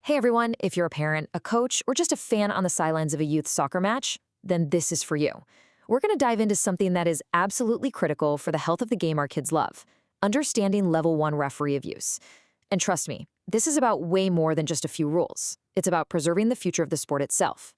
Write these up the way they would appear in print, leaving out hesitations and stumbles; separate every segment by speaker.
Speaker 1: Hey everyone, if you're a parent, a coach, or just a fan on the sidelines of a youth soccer match, then this is for you. We're going to dive into something that is absolutely critical for the health of the game our kids love: understanding level 1 referee abuse. And trust me, this is about way more than just a few rules. It's about preserving the future of the sport itself.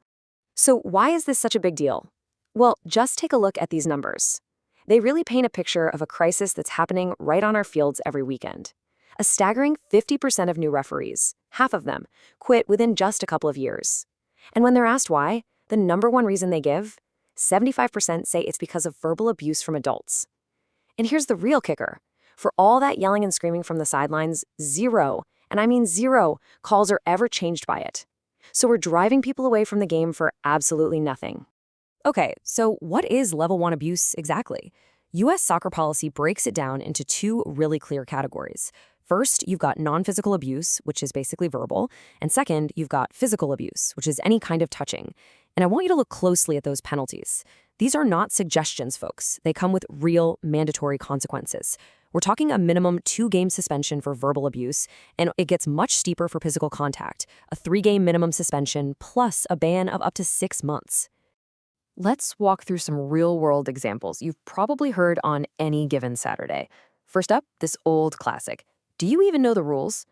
Speaker 2: So why is this such a big deal? Well, just take a look at these numbers. They really paint a picture of a crisis that's happening right on our fields every weekend. A staggering 50% of new referees, half of them, quit within just a couple of years. And when they're asked why, the number one reason they give, 75% say it's because of verbal abuse from adults. And here's the real kicker. For all that yelling and screaming from the sidelines, zero, and I mean zero, calls are ever changed by it. So we're driving people away from the game for absolutely nothing.
Speaker 1: Okay, so what is level 1 abuse exactly? U.S. soccer policy breaks it down into two really clear categories. First, you've got non-physical abuse, which is basically verbal, and second, you've got physical abuse, which is any kind of touching. And I want you to look closely at those penalties. These are not suggestions, folks. They come with real, mandatory consequences. We're talking a minimum 2-game suspension for verbal abuse, and it gets much steeper for physical contact, a 3-game minimum suspension plus a ban of up to 6 months. Let's walk through some real-world examples you've probably heard on any given Saturday. First up, this old classic. Do you even know the rules?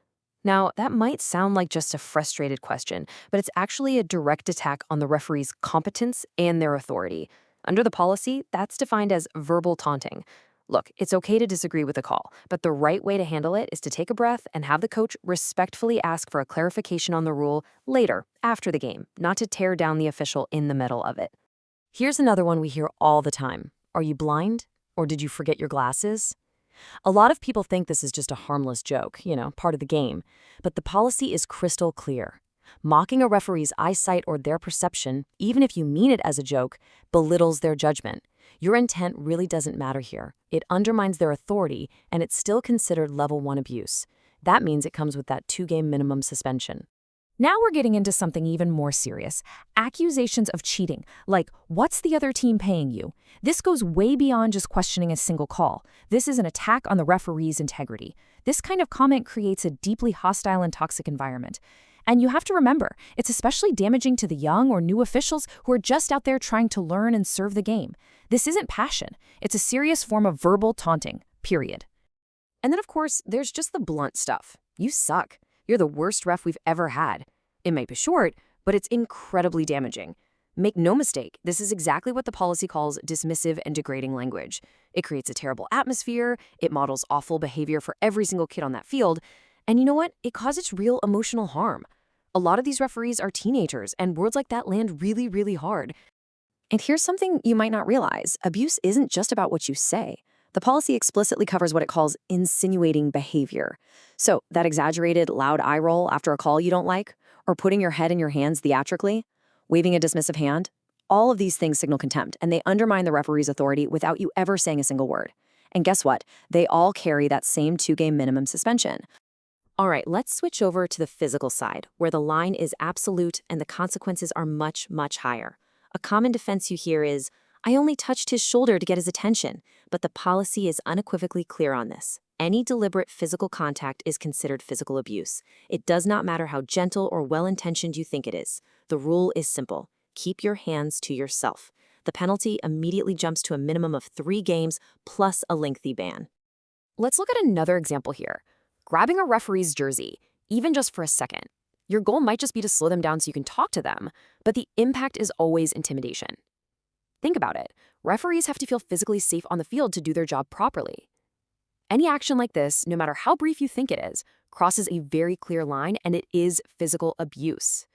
Speaker 1: Now, that might sound like just a frustrated question, but it's actually a direct attack on the referee's competence and their authority. Under the policy, that's defined as verbal taunting. Look, it's okay to disagree with the call, but the right way to handle it is to take a breath and have the coach respectfully ask for a clarification on the rule later, after the game, not to tear down the official in the middle of it. Here's another one we hear all the time. Are you blind? Or did you forget your glasses? A lot of people think this is just a harmless joke, part of the game. But the policy is crystal clear. Mocking a referee's eyesight or their perception, even if you mean it as a joke, belittles their judgment. Your intent really doesn't matter here. It undermines their authority, and it's still considered level 1 abuse. That means it comes with that 2-game minimum suspension. Now we're getting into something even more serious. Accusations of cheating, like, what's the other team paying you? This goes way beyond just questioning a single call. This is an attack on the referee's integrity. This kind of comment creates a deeply hostile and toxic environment. And you have to remember, it's especially damaging to the young or new officials who are just out there trying to learn and serve the game. This isn't passion. It's a serious form of verbal taunting, period. And then, of course, there's just the blunt stuff. You suck. You're the worst ref we've ever had. It might be short, but it's incredibly damaging. Make no mistake, this is exactly what the policy calls dismissive and degrading language. It creates a terrible atmosphere, it models awful behavior for every single kid on that field, and you know what? It causes real emotional harm. A lot of these referees are teenagers, and words like that land really, really hard. And here's something you might not realize. Abuse isn't just about what you say. The policy explicitly covers what it calls insinuating behavior. So that exaggerated, loud eye roll after a call you don't like, or putting your head in your hands theatrically, waving a dismissive hand, all of these things signal contempt, and they undermine the referee's authority without you ever saying a single word. And guess what? They all carry that same 2-game minimum suspension. All right, let's switch over to the physical side, where the line is absolute and the consequences are much, much higher. A common defense you hear is, I only touched his shoulder to get his attention, but the policy is unequivocally clear on this. Any deliberate physical contact is considered physical abuse. It does not matter how gentle or well-intentioned you think it is. The rule is simple. Keep your hands to yourself. The penalty immediately jumps to a minimum of 3 games plus a lengthy ban. Let's look at another example here. Grabbing a referee's jersey, even just for a second. Your goal might just be to slow them down so you can talk to them, but the impact is always intimidation. Think about it. Referees have to feel physically safe on the field to do their job properly. Any action like this, no matter how brief you think it is, crosses a very clear line, and it is physical abuse.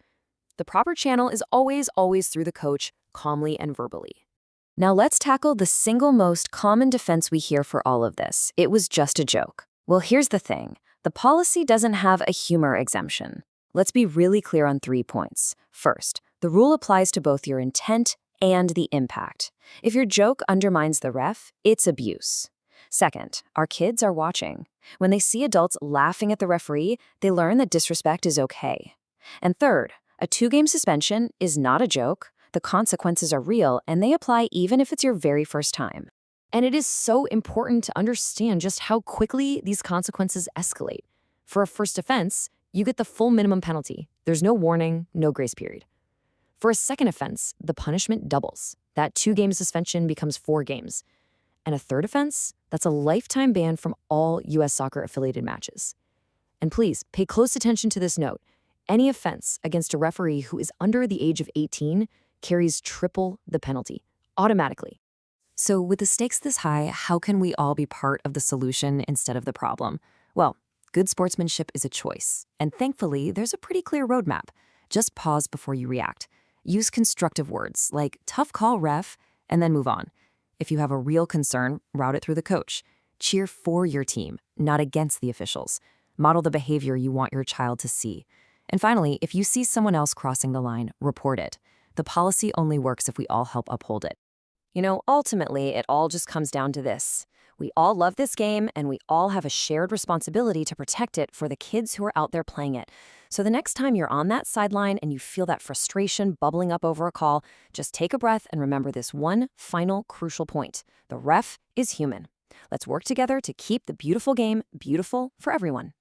Speaker 1: The proper channel is always, always through the coach, calmly and verbally. Now let's tackle the single most common defense we hear for all of this. It was just a joke. Well, here's the thing. The policy doesn't have a humor exemption. Let's be really clear on 3 points. First, the rule applies to both your intent and the impact. If your joke undermines the ref, it's abuse. Second, our kids are watching. When they see adults laughing at the referee, they learn that disrespect is okay. And third, a 2-game suspension is not a joke. The consequences are real, and they apply even if it's your very first time. And it is so important to understand just how quickly these consequences escalate. For a first offense, you get the full minimum penalty, There's no warning, no grace period. For a second offense, the punishment doubles. That 2-game suspension becomes 4 games. And a third offense, that's a lifetime ban from all U.S. soccer affiliated matches. And please, pay close attention to this note. Any offense against a referee who is under the age of 18 carries triple the penalty, automatically. So with the stakes this high, how can we all be part of the solution instead of the problem? Well, good sportsmanship is a choice. And thankfully, there's a pretty clear roadmap. Just pause before you react. Use constructive words like tough call, ref, and then move on. If you have a real concern, route it through the coach. Cheer for your team, not against the officials. Model the behavior you want your child to see. And finally, if you see someone else crossing the line, report it. The policy only works if we all help uphold it. Ultimately, it all just comes down to this. We all love this game, and we all have a shared responsibility to protect it for the kids who are out there playing it. So the next time you're on that sideline and you feel that frustration bubbling up over a call, just take a breath and remember this one final crucial point. The ref is human. Let's work together to keep the beautiful game beautiful for everyone.